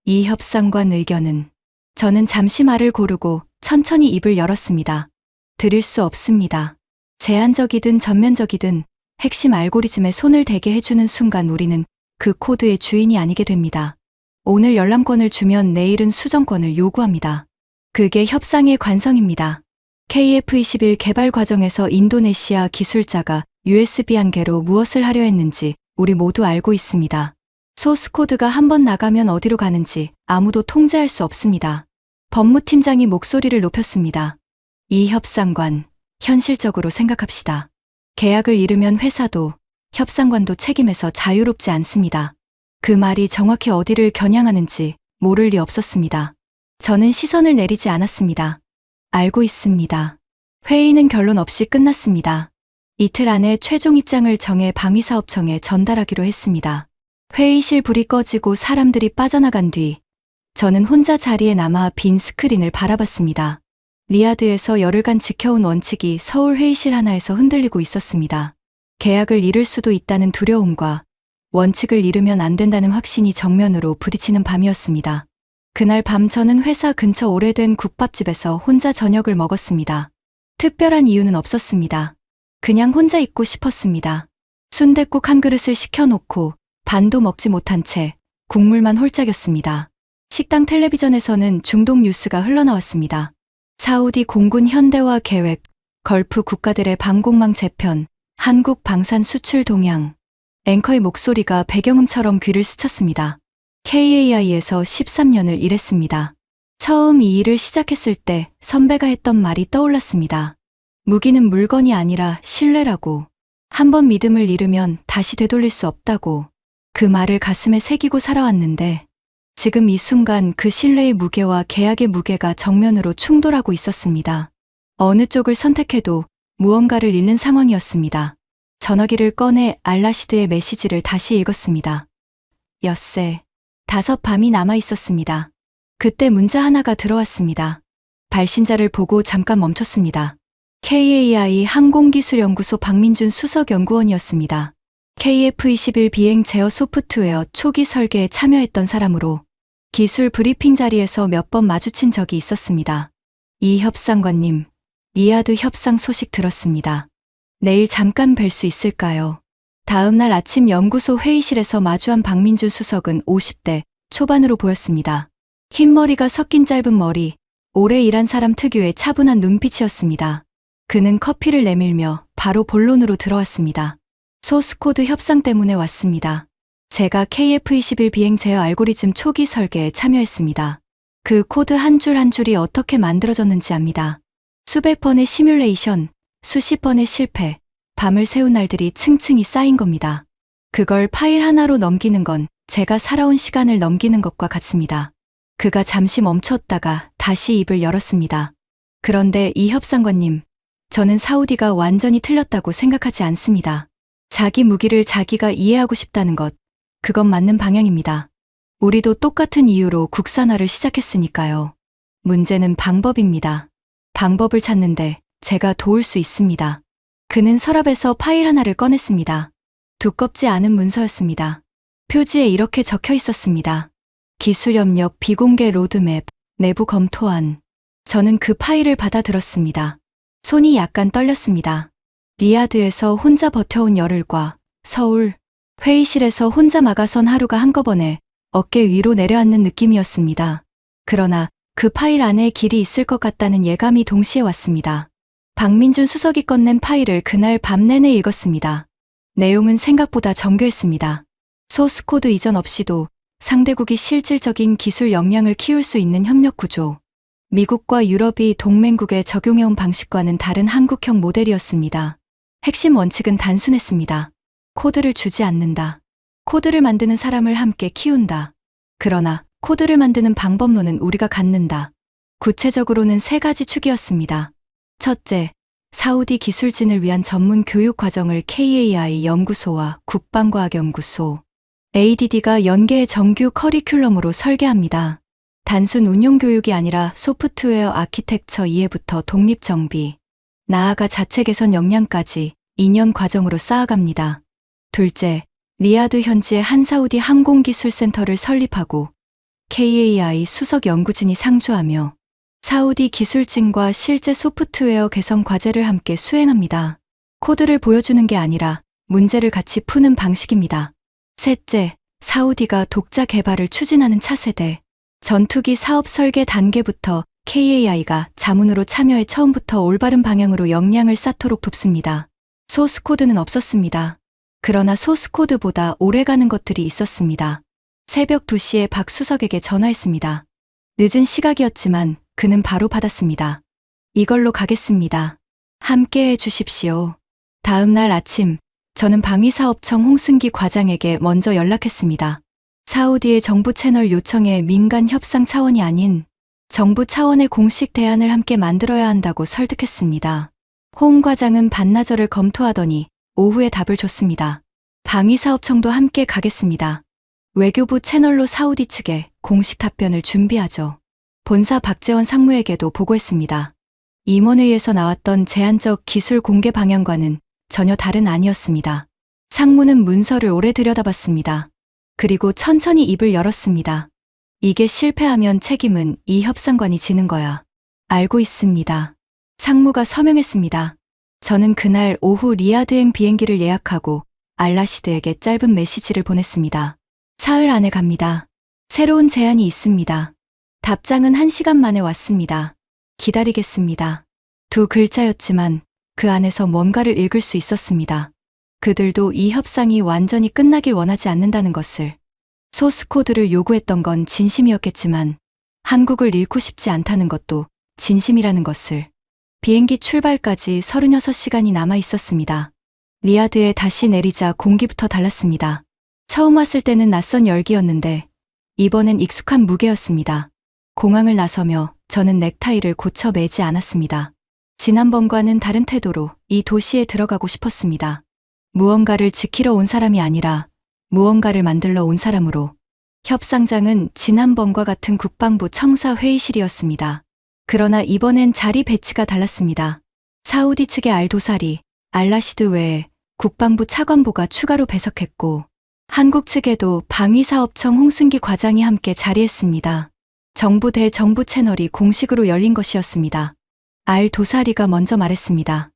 이 협상관 의견은 저는 잠시 말을 고르고 천천히 입을 열었습니다. 드릴 수 없습니다. 제한적이든 전면적이든 핵심 알고리즘에 손을 대게 해주는 순간 우리는 그 코드의 주인이 아니게 됩니다. 오늘 열람권을 주면 내일은 수정권을 요구합니다. 그게 협상의 관성입니다. KF-21 개발 과정에서 인도네시아 기술자가 USB 한계로 무엇을 하려 했는지 우리 모두 알고 있습니다. 소스코드가 한번 나가면 어디로 가는지 아무도 통제할 수 없습니다. 법무팀장이 목소리를 높였습니다. 이 협상관, 현실적으로 생각합시다. 계약을 잃으면 회사도, 협상관도 책임에서 자유롭지 않습니다. 그 말이 정확히 어디를 겨냥하는지 모를 리 없었습니다. 저는 시선을 내리지 않았습니다. 알고 있습니다. 회의는 결론 없이 끝났습니다. 이틀 안에 최종 입장을 정해 방위사업청에 전달하기로 했습니다. 회의실 불이 꺼지고 사람들이 빠져나간 뒤 저는 혼자 자리에 남아 빈 스크린을 바라봤습니다. 리야드에서 열흘간 지켜온 원칙이 서울 회의실 하나에서 흔들리고 있었습니다. 계약을 잃을 수도 있다는 두려움과 원칙을 잃으면 안 된다는 확신이 정면으로 부딪히는 밤이었습니다. 그날 밤 저는 회사 근처 오래된 국밥집에서 혼자 저녁을 먹었습니다. 특별한 이유는 없었습니다. 그냥 혼자 있고 싶었습니다. 순댓국 한 그릇을 시켜놓고 반도 먹지 못한 채 국물만 홀짝였습니다. 식당 텔레비전에서는 중동 뉴스가 흘러나왔습니다. 사우디 공군 현대화 계획, 걸프 국가들의 방공망 재편, 한국 방산 수출 동향. 앵커의 목소리가 배경음처럼 귀를 스쳤습니다. KAI에서 13년을 일했습니다. 처음 이 일을 시작했을 때 선배가 했던 말이 떠올랐습니다. 무기는 물건이 아니라 신뢰라고. 한번 믿음을 잃으면 다시 되돌릴 수 없다고. 그 말을 가슴에 새기고 살아왔는데 지금 이 순간 그 신뢰의 무게와 계약의 무게가 정면으로 충돌하고 있었습니다. 어느 쪽을 선택해도 무언가를 잃는 상황이었습니다. 전화기를 꺼내 알라시드의 메시지를 다시 읽었습니다. 엿새 5밤이 남아 있었습니다. 그때 문자 하나가 들어왔습니다. 발신자를 보고 잠깐 멈췄습니다. KAI 항공기술연구소 박민준 수석연구원이었습니다. KF-21 비행 제어 소프트웨어 초기 설계에 참여했던 사람으로 기술 브리핑 자리에서 몇 번 마주친 적이 있었습니다. 이 협상관님, 리야드 협상 소식 들었습니다. 내일 잠깐 뵐 수 있을까요? 다음 날 아침 연구소 회의실에서 마주한 박민주 수석은 50대 초반으로 보였습니다. 흰머리가 섞인 짧은 머리, 오래 일한 사람 특유의 차분한 눈빛이었습니다. 그는 커피를 내밀며 바로 본론으로 들어왔습니다. 소스코드 협상 때문에 왔습니다. 제가 KF-21 비행 제어 알고리즘 초기 설계에 참여했습니다. 그 코드 한 줄 한 줄이 어떻게 만들어졌는지 압니다. 수백 번의 시뮬레이션, 수십 번의 실패, 밤을 새운 날들이 층층이 쌓인 겁니다. 그걸 파일 하나로 넘기는 건 제가 살아온 시간을 넘기는 것과 같습니다. 그가 잠시 멈췄다가 다시 입을 열었습니다. 그런데 이 협상관님, 저는 사우디가 완전히 틀렸다고 생각하지 않습니다. 자기 무기를 자기가 이해하고 싶다는 것, 그건 맞는 방향입니다. 우리도 똑같은 이유로 국산화를 시작했으니까요. 문제는 방법입니다. 방법을 찾는데 제가 도울 수 있습니다. 그는 서랍에서 파일 하나를 꺼냈습니다. 두껍지 않은 문서였습니다. 표지에 이렇게 적혀 있었습니다. 기술 협력 비공개 로드맵, 내부 검토안. 저는 그 파일을 받아들었습니다. 손이 약간 떨렸습니다. 리야드에서 혼자 버텨온 열흘과 서울, 회의실에서 혼자 막아선 하루가 한꺼번에 어깨 위로 내려앉는 느낌이었습니다. 그러나 그 파일 안에 길이 있을 것 같다는 예감이 동시에 왔습니다. 박민준 수석이 꺼낸 파일을 그날 밤 내내 읽었습니다. 내용은 생각보다 정교했습니다. 소스 코드 이전 없이도 상대국이 실질적인 기술 역량을 키울 수 있는 협력 구조. 미국과 유럽이 동맹국에 적용해온 방식과는 다른 한국형 모델이었습니다. 핵심 원칙은 단순했습니다. 코드를 주지 않는다. 코드를 만드는 사람을 함께 키운다. 그러나 코드를 만드는 방법론은 우리가 갖는다. 구체적으로는 세 가지 축이었습니다. 첫째, 사우디 기술진을 위한 전문 교육 과정을 KAI 연구소와 국방과학연구소, ADD가 연계의 정규 커리큘럼으로 설계합니다. 단순 운용 교육이 아니라 소프트웨어 아키텍처 이해부터 독립 정비, 나아가 자체 개선 역량까지 2년 과정으로 쌓아갑니다. 둘째, 리야드 현지에 한 사우디 항공기술센터를 설립하고 KAI 수석 연구진이 상주하며 사우디 기술진과 실제 소프트웨어 개선 과제를 함께 수행합니다. 코드를 보여주는 게 아니라 문제를 같이 푸는 방식입니다. 셋째, 사우디가 독자 개발을 추진하는 차세대. 전투기 사업 설계 단계부터 KAI가 자문으로 참여해 처음부터 올바른 방향으로 역량을 쌓도록 돕습니다. 소스 코드는 없었습니다. 그러나 소스 코드보다 오래가는 것들이 있었습니다. 새벽 2시에 박 수석에게 전화했습니다. 늦은 시각이었지만 그는 바로 받았습니다. 이걸로 가겠습니다. 함께 해 주십시오. 다음 날 아침, 저는 방위사업청 홍승기 과장에게 먼저 연락했습니다. 사우디의 정부 채널 요청에 민간 협상 차원이 아닌 정부 차원의 공식 대안을 함께 만들어야 한다고 설득했습니다. 홍 과장은 반나절을 검토하더니 오후에 답을 줬습니다. 방위사업청도 함께 가겠습니다. 외교부 채널로 사우디 측에 공식 답변을 준비하죠. 본사 박재원 상무에게도 보고했습니다. 임원회의에서 나왔던 제한적 기술 공개 방향과는 전혀 다른 아니었습니다. 상무는 문서를 오래 들여다봤습니다. 그리고 천천히 입을 열었습니다. 이게 실패하면 책임은 이 협상관이 지는 거야. 알고 있습니다. 상무가 서명했습니다. 저는 그날 오후 리야드행 비행기를 예약하고 알라시드에게 짧은 메시지를 보냈습니다. 사흘 안에 갑니다. 새로운 제안이 있습니다. 답장은 1시간 만에 왔습니다. 기다리겠습니다. 2 글자였지만 그 안에서 뭔가를 읽을 수 있었습니다. 그들도 이 협상이 완전히 끝나길 원하지 않는다는 것을. 소스 코드를 요구했던 건 진심이었겠지만 한국을 잃고 싶지 않다는 것도 진심이라는 것을. 비행기 출발까지 36시간이 남아 있었습니다. 리야드에 다시 내리자 공기부터 달랐습니다. 처음 왔을 때는 낯선 열기였는데 이번엔 익숙한 무게였습니다. 공항을 나서며 저는 넥타이를 고쳐 매지 않았습니다. 지난번과는 다른 태도로 이 도시에 들어가고 싶었습니다. 무언가를 지키러 온 사람이 아니라 무언가를 만들러 온 사람으로. 협상장은 지난번과 같은 국방부 청사 회의실이었습니다. 그러나 이번엔 자리 배치가 달랐습니다. 사우디 측의 알도사리, 알라시드 외에 국방부 차관보가 추가로 배석했고 한국 측에도 방위사업청 홍승기 과장이 함께 자리했습니다. 정부 대 정부 채널이 공식으로 열린 것이었습니다. 알도사리가 먼저 말했습니다.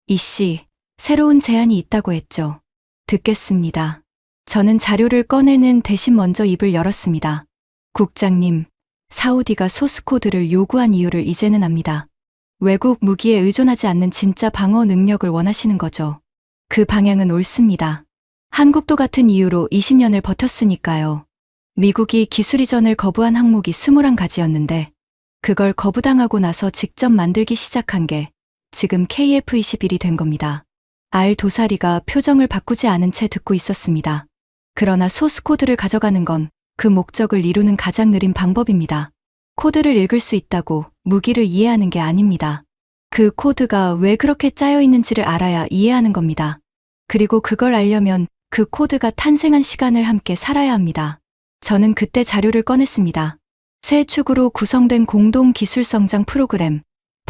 이씨, 새로운 제안이 있다고 했죠. 듣겠습니다. 저는 자료를 꺼내는 대신 먼저 입을 열었습니다. 국장님, 사우디가 소스 코드를 요구한 이유를 이제는 압니다. 외국 무기에 의존하지 않는 진짜 방어 능력을 원하시는 거죠. 그 방향은 옳습니다. 한국도 같은 이유로 20년을 버텼으니까요. 미국이 기술 이전을 거부한 항목이 21가지였는데 그걸 거부당하고 나서 직접 만들기 시작한 게 지금 KF-21이 된 겁니다. 알 도사리가 표정을 바꾸지 않은 채 듣고 있었습니다. 그러나 소스 코드를 가져가는 건 그 목적을 이루는 가장 느린 방법입니다. 코드를 읽을 수 있다고 무기를 이해하는 게 아닙니다. 그 코드가 왜 그렇게 짜여 있는지를 알아야 이해하는 겁니다. 그리고 그걸 알려면 그 코드가 탄생한 시간을 함께 살아야 합니다. 저는 그때 자료를 꺼냈습니다. 세 축으로 구성된 공동 기술 성장 프로그램,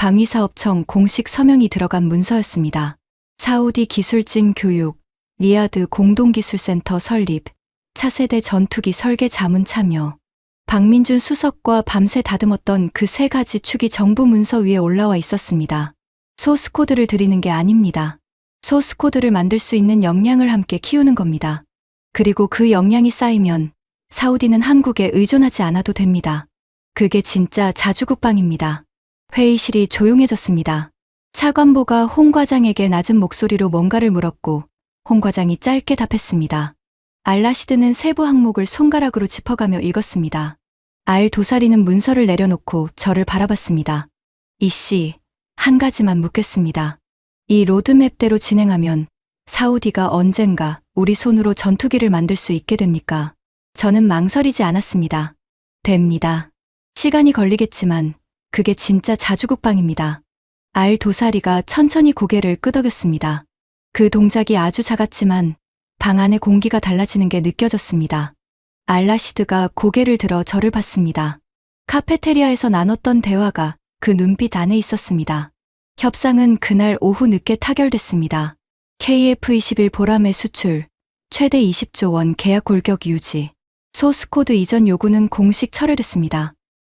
방위사업청 공식 서명이 들어간 문서였습니다. 사우디 기술진 교육, 리야드 공동기술센터 설립, 차세대 전투기 설계 자문 참여. 박민준 수석과 밤새 다듬었던 그 세 가지 축이 정부 문서 위에 올라와 있었습니다. 소스코드를 드리는 게 아닙니다. 소스코드를 만들 수 있는 역량을 함께 키우는 겁니다. 그리고 그 역량이 쌓이면 사우디는 한국에 의존하지 않아도 됩니다. 그게 진짜 자주국방입니다. 회의실이 조용해졌습니다. 차관보가 홍 과장에게 낮은 목소리로 뭔가를 물었고 홍 과장이 짧게 답했습니다. 알라시드는 세부 항목을 손가락으로 짚어가며 읽었습니다. 알 도사리는 문서를 내려놓고 저를 바라봤습니다. 이씨, 한 가지만 묻겠습니다. 이 로드맵대로 진행하면 사우디가 언젠가 우리 손으로 전투기를 만들 수 있게 됩니까? 저는 망설이지 않았습니다. 됩니다. 시간이 걸리겠지만 그게 진짜 자주국방입니다. 알 도사리가 천천히 고개를 끄덕였습니다. 그 동작이 아주 작았지만 방 안의 공기가 달라지는 게 느껴졌습니다. 알라시드가 고개를 들어 저를 봤습니다. 카페테리아에서 나눴던 대화가 그 눈빛 안에 있었습니다. 협상은 그날 오후 늦게 타결됐습니다. KF-21 보람의 수출, 최대 20조 원 계약 골격 유지, 소스코드 이전 요구는 공식 철회됐습니다.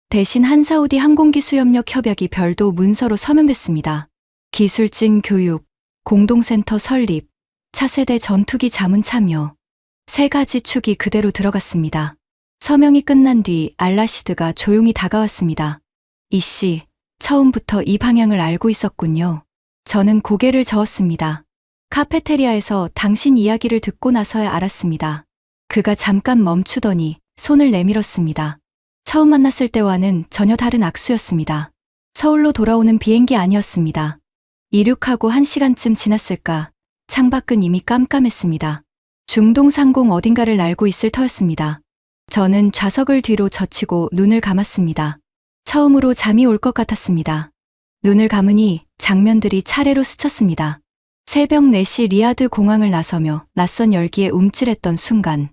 대신 한사우디 항공기술협력 협약이 별도 문서로 서명됐습니다. 기술진 교육, 공동센터 설립, 차세대 전투기 자문 참여. 세 가지 축이 그대로 들어갔습니다. 서명이 끝난 뒤 알라시드가 조용히 다가왔습니다. 이씨, 처음부터 이 방향을 알고 있었군요. 저는 고개를 저었습니다. 카페테리아에서 당신 이야기를 듣고 나서야 알았습니다. 그가 잠깐 멈추더니 손을 내밀었습니다. 처음 만났을 때와는 전혀 다른 악수였습니다. 서울로 돌아오는 비행기 아니었습니다. 이륙하고 1시간쯤 지났을까 창밖은 이미 깜깜했습니다. 중동 상공 어딘가를 날고 있을 터였습니다. 저는 좌석을 뒤로 젖히고 눈을 감았습니다. 처음으로 잠이 올 것 같았습니다. 눈을 감으니 장면들이 차례로 스쳤습니다. 새벽 4시 리야드 공항을 나서며 낯선 열기에 움찔했던 순간,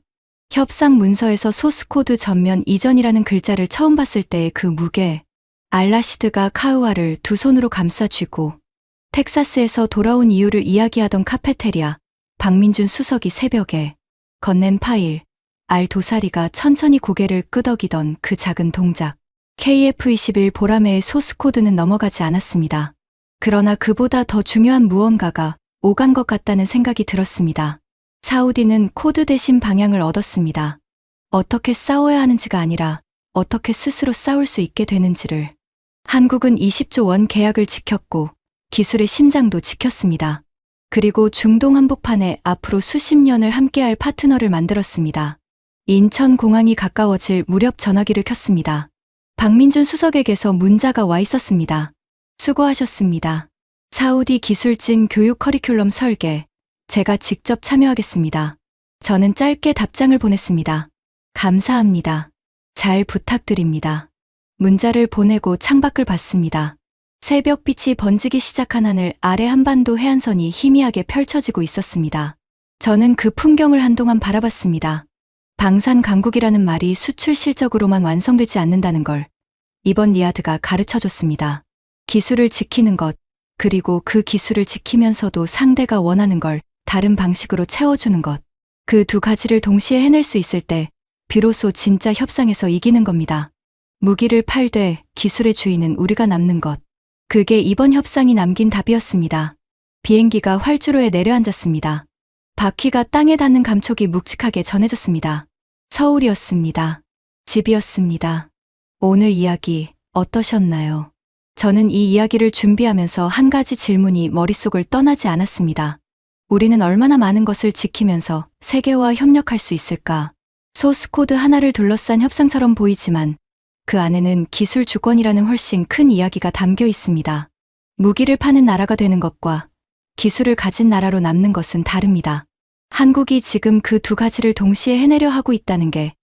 협상 문서에서 소스코드 전면 이전이라는 글자를 처음 봤을 때의 그 무게, 알라시드가 카우아를 두 손으로 감싸 쥐고 텍사스에서 돌아온 이유를 이야기하던 카페테리아, 박민준 수석이 새벽에 건넨 파일, 알 도사리가 천천히 고개를 끄덕이던 그 작은 동작, KF-21 보라매의 소스코드는 넘어가지 않았습니다. 그러나 그보다 더 중요한 무언가가 오간 것 같다는 생각이 들었습니다. 사우디는 코드 대신 방향을 얻었습니다. 어떻게 싸워야 하는지가 아니라 어떻게 스스로 싸울 수 있게 되는지를. 한국은 20조 원 계약을 지켰고 기술의 심장도 지켰습니다. 그리고 중동 한복판에 앞으로 수십 년을 함께할 파트너를 만들었습니다. 인천공항이 가까워질 무렵 전화기를 켰습니다. 박민준 수석에게서 문자가 와 있었습니다. 수고하셨습니다. 사우디 기술진 교육 커리큘럼 설계, 제가 직접 참여하겠습니다. 저는 짧게 답장을 보냈습니다. 감사합니다. 잘 부탁드립니다. 문자를 보내고 창밖을 봤습니다. 새벽빛이 번지기 시작한 하늘 아래 한반도 해안선이 희미하게 펼쳐지고 있었습니다. 저는 그 풍경을 한동안 바라봤습니다. 방산 강국이라는 말이 수출 실적으로만 완성되지 않는다는 걸 이번 리야드가 가르쳐줬습니다. 기술을 지키는 것, 그리고 그 기술을 지키면서도 상대가 원하는 걸 다른 방식으로 채워주는 것. 그 두 가지를 동시에 해낼 수 있을 때 비로소 진짜 협상에서 이기는 겁니다. 무기를 팔되 기술의 주인은 우리가 남는 것. 그게 이번 협상이 남긴 답이었습니다. 비행기가 활주로에 내려앉았습니다. 바퀴가 땅에 닿는 감촉이 묵직하게 전해졌습니다. 서울이었습니다. 집이었습니다. 오늘 이야기 어떠셨나요? 저는 이 이야기를 준비하면서 한 가지 질문이 머릿속을 떠나지 않았습니다. 우리는 얼마나 많은 것을 지키면서 세계와 협력할 수 있을까? 소스코드 하나를 둘러싼 협상처럼 보이지만 그 안에는 기술 주권이라는 훨씬 큰 이야기가 담겨 있습니다. 무기를 파는 나라가 되는 것과 기술을 가진 나라로 남는 것은 다릅니다. 한국이 지금 그 두 가지를 동시에 해내려 하고 있다는 게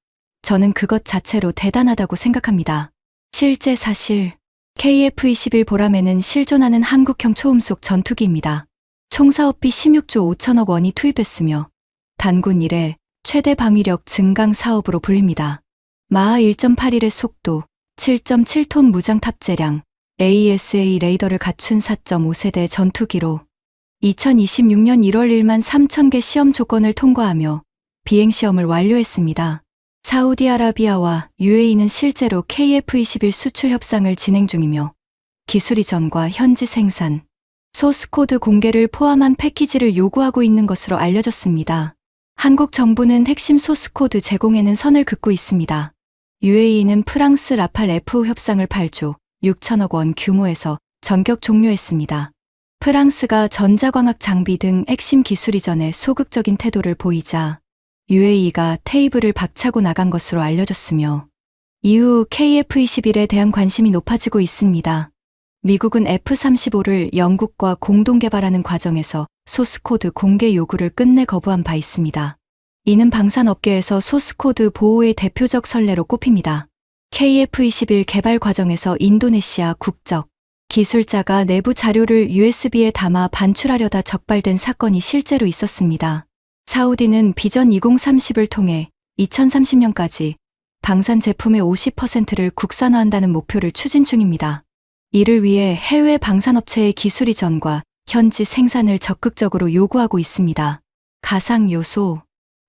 저는 그것 자체로 대단하다고 생각합니다. 실제 사실 KF-21 보라매는 실존하는 한국형 초음속 전투기입니다. 총 사업비 16조 5천억 원이 투입됐으며 단군 이래 최대 방위력 증강 사업으로 불립니다. 마하 1.81의 속도, 7.7톤 무장 탑재량, AESA 레이더를 갖춘 4.5세대 전투기로 2026년 1월 1만 3천 개 시험 조건을 통과하며 비행 시험을 완료했습니다. 사우디아라비아와 UAE는 실제로 KF-21 수출 협상을 진행 중이며 기술 이전과 현지 생산, 소스코드 공개를 포함한 패키지를 요구하고 있는 것으로 알려졌습니다. 한국 정부는 핵심 소스코드 제공에는 선을 긋고 있습니다. UAE는 프랑스 라팔 F 협상을 8조 6천억 원 규모에서 전격 종료했습니다. 프랑스가 전자광학 장비 등 핵심 기술 이전에 소극적인 태도를 보이자 UAE가 테이블을 박차고 나간 것으로 알려졌으며 이후 KF-21에 대한 관심이 높아지고 있습니다. 미국은 F-35를 영국과 공동 개발하는 과정에서 소스코드 공개 요구를 끝내 거부한 바 있습니다. 이는 방산업계에서 소스코드 보호의 대표적 선례로 꼽힙니다. KF-21 개발 과정에서 인도네시아 국적 기술자가 내부 자료를 USB에 담아 반출하려다 적발된 사건이 실제로 있었습니다. 사우디는 비전 2030을 통해 2030년까지 방산 제품의 50%를 국산화한다는 목표를 추진 중입니다. 이를 위해 해외 방산업체의 기술 이전과 현지 생산을 적극적으로 요구하고 있습니다. 가상 요소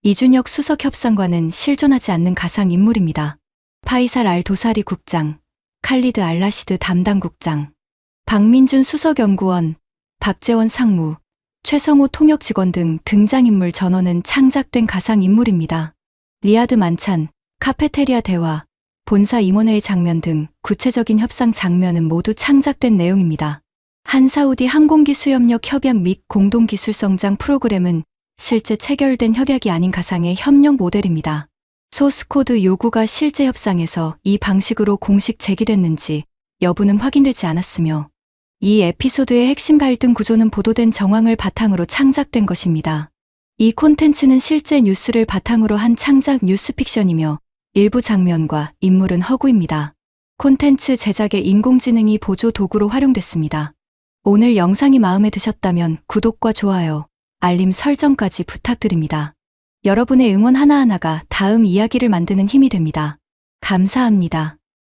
이준혁 수석협상관은 실존하지 않는 가상 인물입니다. 파이살 알 도사리 국장, 칼리드 알라시드 담당국장, 박민준 수석연구원, 박재원 상무, 최성호 통역 직원 등 등장인물 전원은 창작된 가상인물입니다. 리아드 만찬, 카페테리아 대화, 본사 임원회의 장면 등 구체적인 협상 장면은 모두 창작된 내용입니다. 한사우디 항공기 수협력 협약 및 공동기술성장 프로그램은 실제 체결된 협약이 아닌 가상의 협력 모델입니다. 소스코드 요구가 실제 협상에서 이 방식으로 공식 제기됐는지 여부는 확인되지 않았으며 이 에피소드의 핵심 갈등 구조는 보도된 정황을 바탕으로 창작된 것입니다. 이 콘텐츠는 실제 뉴스를 바탕으로 한 창작 뉴스픽션이며 일부 장면과 인물은 허구입니다. 콘텐츠 제작에 인공지능이 보조 도구로 활용됐습니다. 오늘 영상이 마음에 드셨다면 구독과 좋아요, 알림 설정까지 부탁드립니다. 여러분의 응원 하나하나가 다음 이야기를 만드는 힘이 됩니다. 감사합니다.